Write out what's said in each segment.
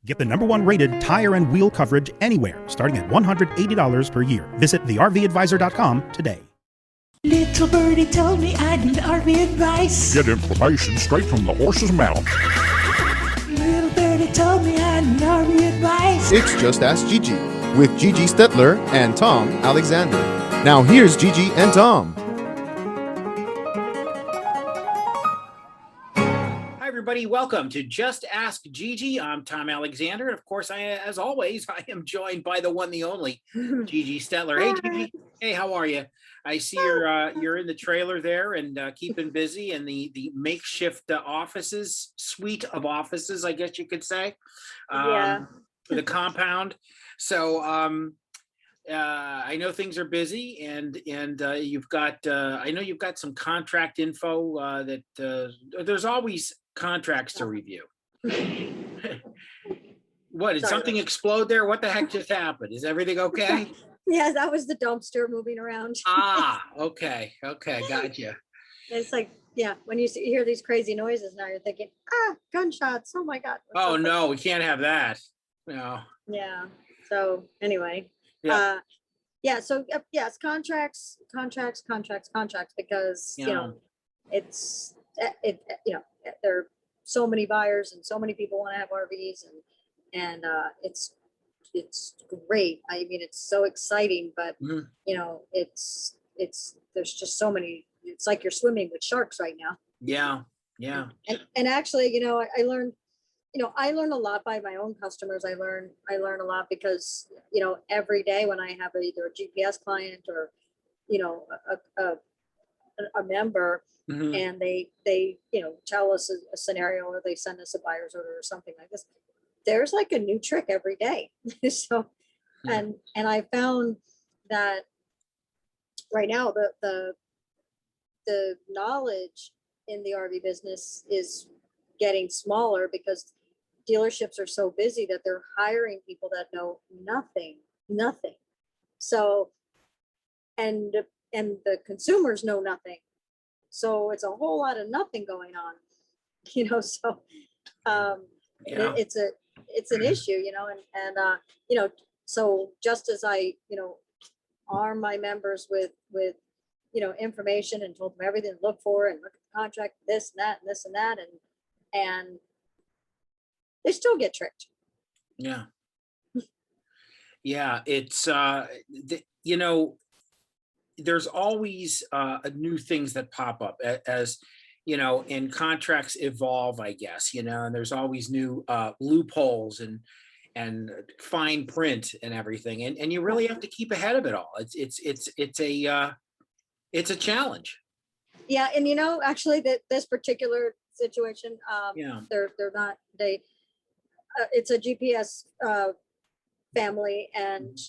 Get the #1 rated tire and wheel coverage anywhere, starting at $180 per year. Visit thervadvisor.com today. Little birdie told me I need RV advice. Get information straight from the horse's mouth. Little birdie told me I need RV advice. It's Just Ask Gigi with Gigi Stetler and Tom Alexander. Now here's Gigi and Tom. Hi, everybody. Welcome to Just Ask Gigi. I'm Tom Alexander. And of course, as always, I am joined by the one, the only Gigi Stetler. Hey, Gigi. Hey, how are you? I see you're in the trailer there and keeping busy in the makeshift suite of offices, I guess you could say. Yeah. The compound. So I know things are busy, and you've got I know you've got some contract info that there's always contracts to review. What, did something explode there? What the heck just happened? Is everything okay? Yeah, that was the dumpster moving around. Okay, gotcha. It's like, yeah, when you hear these crazy noises now, you're thinking, gunshots. Oh my God. Oh no, we can't have that. No. Yeah. So anyway, Yeah. it's contracts, because, it's, there are so many buyers and so many people want to have RVs and it's great. I mean, it's so exciting, but it's there's just so many. It's like you're swimming with sharks right now. Yeah. And actually, I learned a lot by my own customers. I learn a lot because every day when I have either a GPS client or a member, and they tell us a scenario, or they send us a buyer's order or something like this, there's like a new trick every day. So, and I found that right now the knowledge in the RV business is getting smaller because dealerships are so busy that they're hiring people that know nothing. So, and the consumers know nothing. So it's a whole lot of nothing going on, so it's an issue, so just as I, arm my members with information and told them everything to look for and look at the contract, this and that, and this and that, and they still get tricked. Yeah. It's there's always new things that pop up as and contracts evolve, I guess, and there's always new loopholes and fine print and everything, and you really have to keep ahead of it all. It's a challenge. Yeah, and actually this particular situation, it's a GPS family, and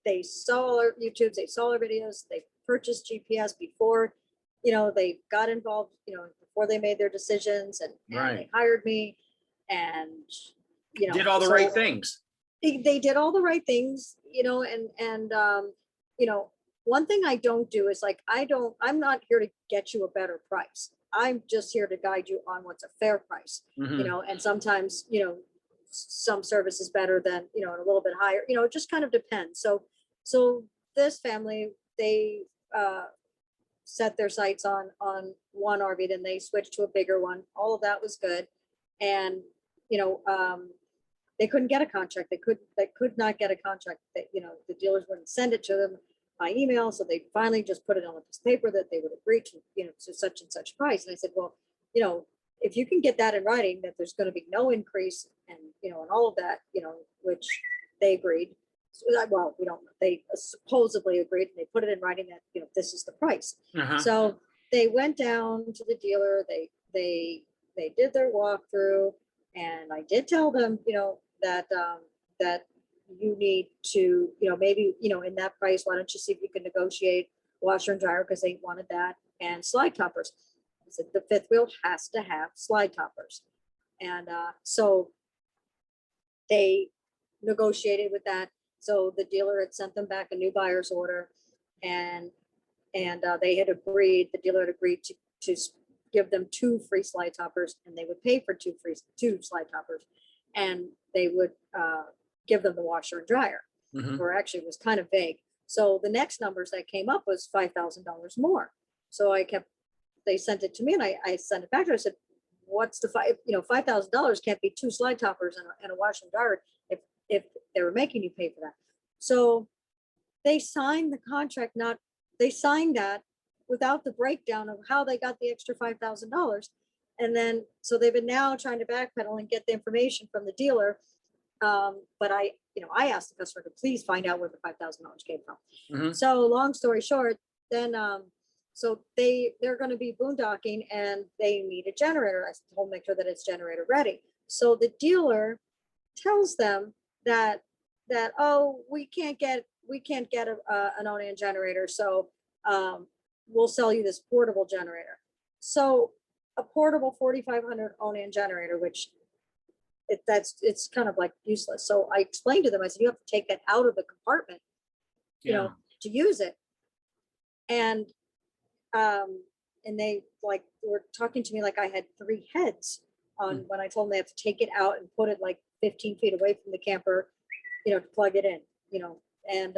they saw our YouTubes, they saw our videos, they purchased GPS before, they got involved, before they made their decisions, and they hired me, and did all the right things. They did all the right things, and one thing I don't do is I'm not here to get you a better price. I'm just here to guide you on what's a fair price, and sometimes, some service is better than, a little bit higher, it just kind of depends. So this family, they set their sights on one RV, then they switched to a bigger one. All of that was good. And, they couldn't get a contract. They could not get a contract. That, the dealers wouldn't send it to them by email. So they finally just put it on a piece of paper that they would agree to, to such and such price. And I said, well, if you can get that in writing, that there's going to be no increase and, and all of that, which they agreed. So well, we don't, they supposedly agreed, and they put it in writing that, this is the price. So they went down to the dealer, they did their walkthrough, and I did tell them, that you need to, maybe, in that price, why don't you see if you can negotiate washer and dryer, because they wanted that, and slide toppers. I said the fifth wheel has to have slide toppers. And so they negotiated with that. So the dealer had sent them back a new buyer's order, and they had agreed, the dealer had agreed to give them 2 free slide toppers, and they would pay for 2 slide toppers, and they would give them the washer and dryer. Mhm. Or actually, it was kind of vague. So the next numbers that came up was $5,000 more. So they sent it to me, and I sent it back to her. I said, what's the $5,000 can't be 2 slide toppers and a washer and dryer if they were making you pay for that. So they signed the contract, they signed that without the breakdown of how they got the extra $5,000. And then, so they've been now trying to backpedal and get the information from the dealer. But I asked the customer to please find out where the $5,000 came from. Mhm. So long story short, then, so they're going to be boondocking and they need a generator. I told them make sure that it's generator ready. So the dealer tells them that, oh, we can't get an on-hand generator. So, we'll sell you this portable generator. So a portable 4,500 on-hand generator, which it's kind of like useless. So I explained to them, I said, you have to take that out of the compartment, Yeah. to use it. And they were talking to me like I had 3 heads on when I told them they have to take it out and put it like 15 feet away from the camper, to plug it in, and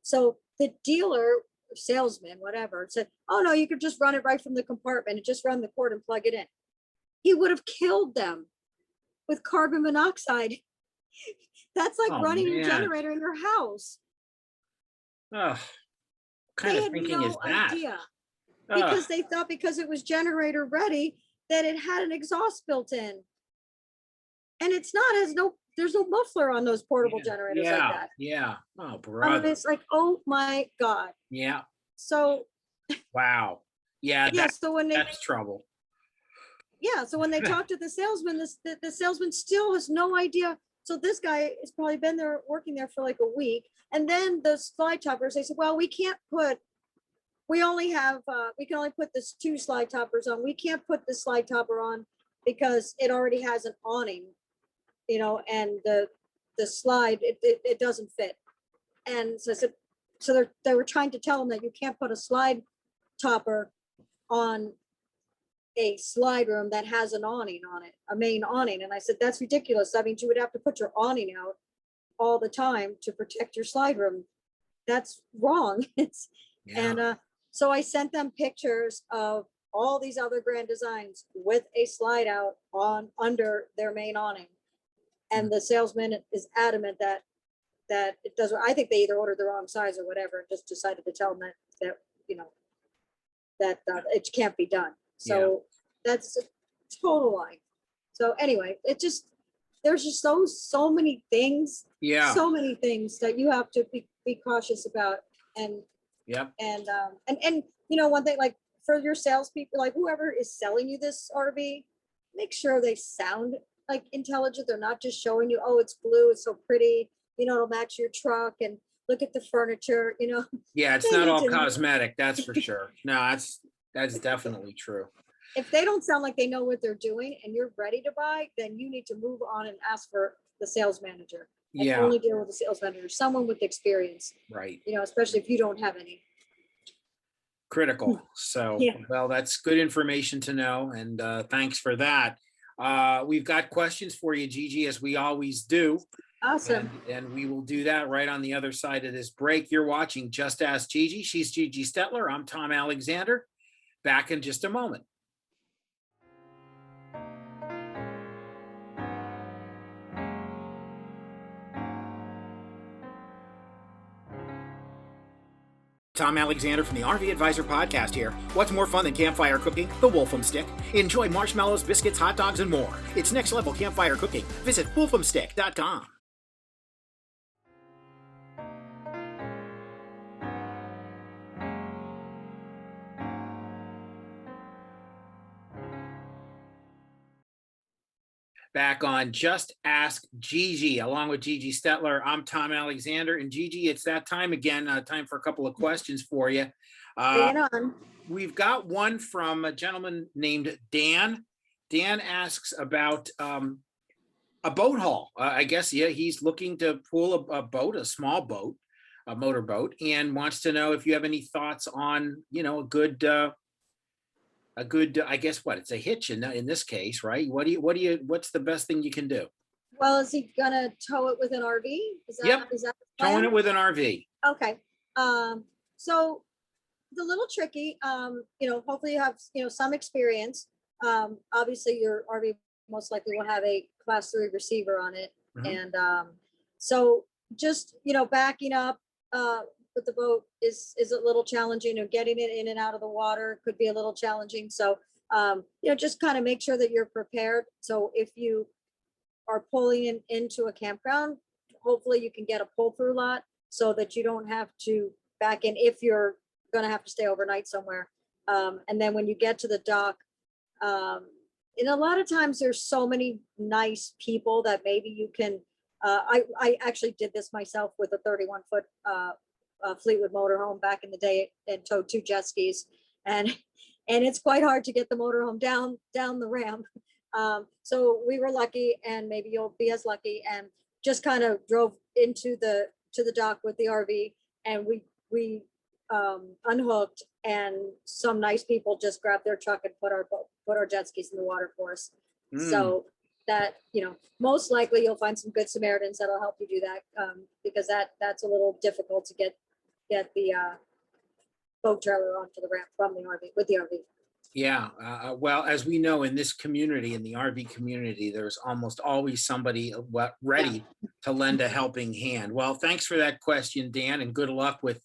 so the dealer, salesman, whatever, said, oh no, you could just run it right from the compartment and just run the cord and plug it in. He would have killed them with carbon monoxide. That's like Oh, running your man. generator in your house. Ugh. What kind They of had thinking is no that? idea. Ugh. Because they thought because it was generator ready that it had an exhaust built in. And it's not, there's no muffler on those portable generators like that. Yeah. Oh, I mean, brother. it's like, oh my God. Yeah. So Wow. Yeah. yeah, so when That's trouble. they talk to the salesman, the salesman still has no idea. So this guy has probably been there working there for like a week. And then the slide toppers, they said, well, we can only put this 2 slide toppers on. We can't put the slide topper on because it already has an awning, and the slide, it doesn't fit. And so I said, so they were trying to tell them that you can't put a slide topper on a slide room that has an awning on it, a main awning. And I said, that's ridiculous. That means you would have to put your awning out all the time to protect your slide room. That's wrong. And so I sent them pictures of all these other Grand Designs with a slide out on under their main awning. And the salesman is adamant that it doesn't. I think they either ordered the wrong size or whatever, and just decided to tell them that it can't be done. So that's a total lie. So anyway, there's just so many things. Yeah. So many things that you have to be cautious about. And Yep. and one thing, like for your salespeople, like whoever is selling you this RV, make sure they sound like intelligent. They're not just showing you, oh, it's blue, it's so pretty, it'll match your truck, and look at the furniture, Yeah, it's They not need all to- cosmetic, that's for sure. No, that's definitely true. If they don't sound like they know what they're doing and you're ready to buy, then you need to move on and ask for the sales manager. And Yeah. only deal with the sales manager, someone with experience, Right. especially if you don't have any. Critical. So, Yeah. well, that's good information to know. And thanks for that. We've got questions for you, Gigi, as we always do. Awesome. And we will do that right on the other side of this break. You're watching Just Ask Gigi. She's Gigi Stetler. I'm Tom Alexander. Back in just a moment. Tom Alexander from the RV Advisor podcast here. What's more fun than campfire cooking? The Wolf'em Stick. Enjoy marshmallows, biscuits, hot dogs, and more. It's next level campfire cooking. Visit wolfemstick.com. Back on Just Ask Gigi, along with Gigi Stetler. I'm Tom Alexander, and Gigi, it's that time again. Time for a couple of questions for you. Bring it on. We've got one from a gentleman named Dan. Dan asks about a boat haul. I guess, he's looking to pull a boat, a small boat, a motorboat, and wants to know if you have any thoughts on, a good a good, I guess what, it's a hitch in this case, right? What's the best thing you can do? Well, is he gonna tow it with an RV? Yep. Is that the Towing plan? it with an RV. Okay, so the little tricky, hopefully you have, some experience. Obviously your RV most likely will have a class 3 receiver on it. Mhm. And, so just, backing up, with the boat is a little challenging, or getting it in and out of the water could be a little challenging. So, just kind of make sure that you're prepared. So if you are pulling into a campground, hopefully you can get a pull through lot so that you don't have to back in if you're going to have to stay overnight somewhere. And then when you get to the dock, and a lot of times there's so many nice people that maybe you can, I actually did this myself with a 31-foot Fleetwood motorhome back in the day, and towed 2 jet skis. And it's quite hard to get the motorhome down the ramp. So we were lucky, and maybe you'll be as lucky, and just kind of drove into to the dock with the RV, and we unhooked, and some nice people just grabbed their truck and put our jet skis in the water for us. So that, most likely you'll find some good Samaritans that'll help you do that, because that's a little difficult to get the boat trailer onto the ramp from the RV with the RV. Yeah, well, as we know, in this community, in the RV community, there's almost always somebody ready to lend a helping hand. Well, thanks for that question, Dan, and good luck with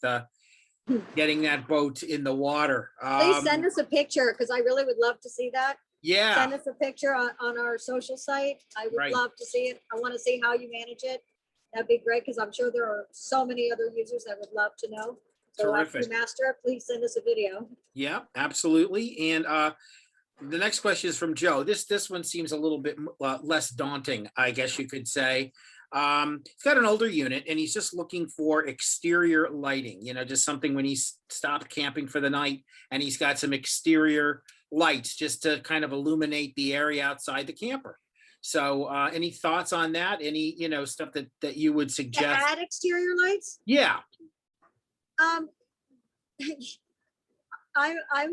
getting that boat in the water. Please send us a picture, because I really would love to see that. Yeah, Send us a picture on our social site. I would Right. love to see it. I want to see how you manage it. That'd be great, because I'm sure there are so many other users that would love to know. So after you Terrific. master it, please send us a video. yeah, absolutely. And the next question is from Joe. This one seems a little bit less daunting, I guess you could say. He's got an older unit, and he's just looking for exterior lighting, just something when he's stopped camping for the night, and he's got some exterior lights just to kind of illuminate the area outside the camper. So any thoughts on that? Any, stuff that you would To suggest? add exterior lights, Yeah. um, I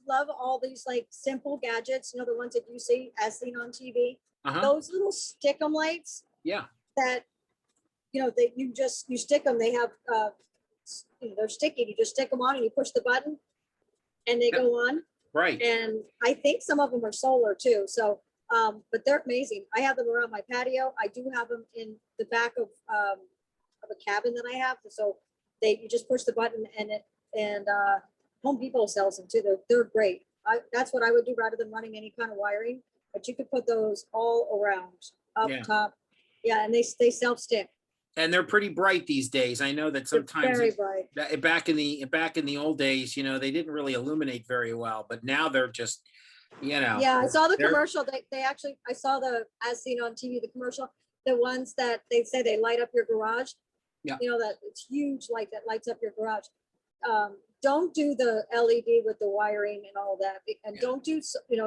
love all these like simple gadgets, the ones that you see as seen on TV. Uh-huh. Those little stick-em lights Yeah. that, that you stick them, they have, they're sticky. You just stick them on and you push the button and they Yep. go on. Right. And I think some of them are solar too. So, but they're amazing. I have them around my patio. I do have them in the back of a cabin that I have. So you just push the button and Home Depot sells them too. They're great. That's what I would do rather than running any kind of wiring. But you could put those all around, up Yeah. top. Yeah, and they self stick. And they're pretty bright these days. I know that They're sometimes very bright. back in the old days, they didn't really illuminate very well, but now they're just, Yeah, I saw the they're- commercial. They actually, I saw as seen on TV, the commercial, the ones that they say they light up your garage. Yeah. That it's huge light that lights up your garage. Don't do the LED with the wiring and all that. And Yeah. don't do,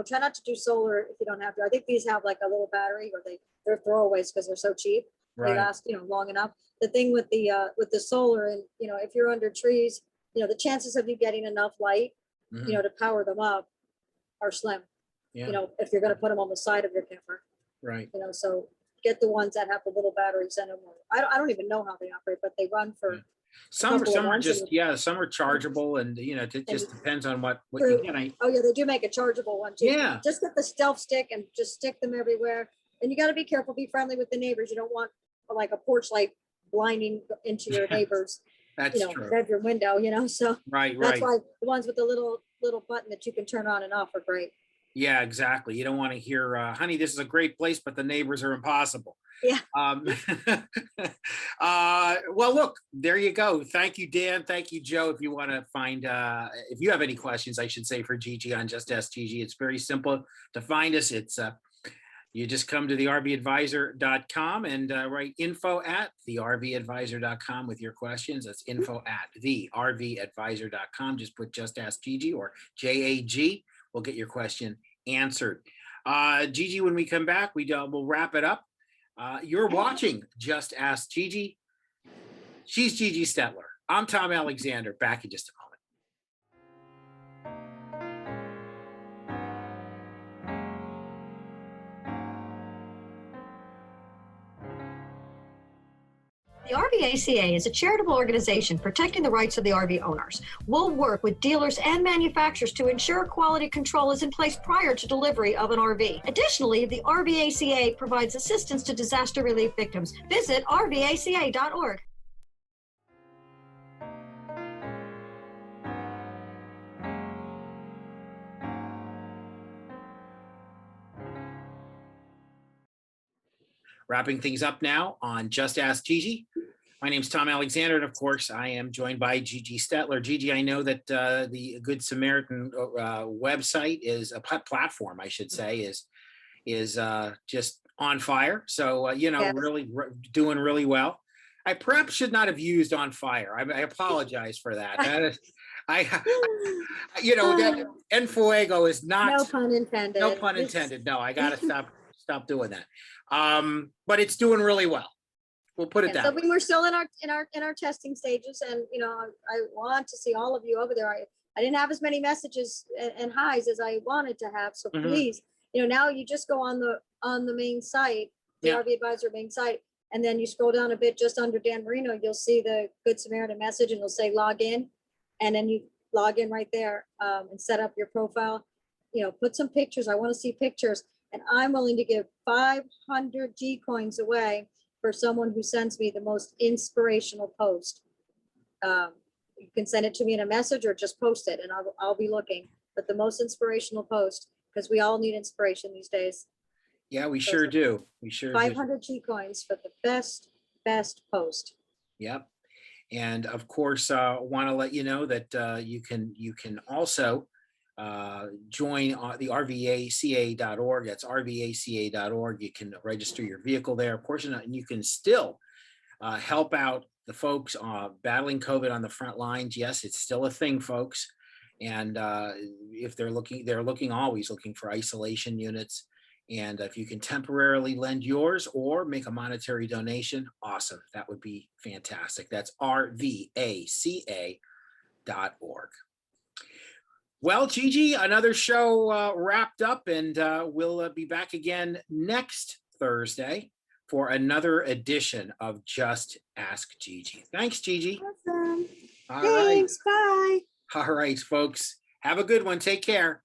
try not to do solar if you don't have to. I think these have like a little battery, or they're throwaways because they're so cheap. They Right. last, long enough. The thing with the solar, and, if you're under trees, the chances of you getting enough light, Mhm. to power them up are slim. Yeah. If you're going to put them on the side of your camper, Right. so get the ones that have the little batteries in them. I don't even know how they operate, but they run for. Yeah. couple of Some are months just, and- yeah, some are chargeable, and, it just depends on what you True. get. Oh yeah, they do make a chargeable one too. Yeah. Just get the stealth stick and just stick them everywhere. And you got to be careful, be friendly with the neighbors. You don't want like a porch light blinding into your neighbor's, That's true. bedroom window, so Right, that's right. why the ones with the little button that you can turn on and off are great. Yeah, exactly. You don't want to hear, honey, this is a great place, but the neighbors are impossible. Yeah. Well, look, there you go. Thank you, Dan. Thank you, Joe. If you want to find, if you have any questions, I should say, for GiGi on Just Ask GiGi, it's very simple to find us. It's, you just come to the rvadvisor.com and write info@thervadvisor.com with your questions. That's info@thervadvisor.com. Just put Just Ask GiGi or JAG. We'll get your question answered. GiGi, when we come back, we'll wrap it up. You're watching Just Ask GiGi. She's GiGi Stetler. I'm Tom Alexander. Back in just a moment. The RVACA is a charitable organization protecting the rights of the RV owners. We'll work with dealers and manufacturers to ensure quality control is in place prior to delivery of an RV. Additionally, the RVACA provides assistance to disaster relief victims. Visit rvaca.org. Wrapping things up now on Just Ask Gigi. My name's Tom Alexander, and of course, I am joined by Gigi Stetler. Gigi, I know that the Good Samaritan website is a platform, I should say, is just on fire. So Yes. really doing really well. I perhaps should not have used on fire. I apologize for that. That is, that en fuego is not. No pun intended. No pun intended. No, I gotta stop doing that. But it's doing really well. We'll put it So that way. we're still in our testing stages, and I want to see all of you over there. I didn't have as many messages and highs as I wanted to have, so Mhm. please, now you just go on the main site, the Yeah. RV Advisor main site, and then you scroll down a bit just under Dan Marino, you'll see the Good Samaritan message, and it'll say log in, and then you log in right there and set up your profile. Put some pictures. I want to see pictures, and I'm willing to give 500 G coins away for someone who sends me the most inspirational post. You can send it to me in a message or just post it, and I'll be looking. But the most inspirational post, because we all need inspiration these days. Yeah, we sure do. We sure do. 500 G coins for the best post. Yep. And of course, want to let you know that you can also join the rvaca.org. That's rvaca.org. You can register your vehicle there. Of course, and you can still help out the folks battling COVID on the front lines. Yes, it's still a thing, folks. And if they're always looking for isolation units. And if you can temporarily lend yours or make a monetary donation, awesome. That would be fantastic. That's rvaca.org. Well, Gigi, another show wrapped up, and we'll be back again next Thursday for another edition of Just Ask Gigi. Thanks, Gigi. Awesome. All Thanks. Bye. right. All right, folks. Have a good one. Take care.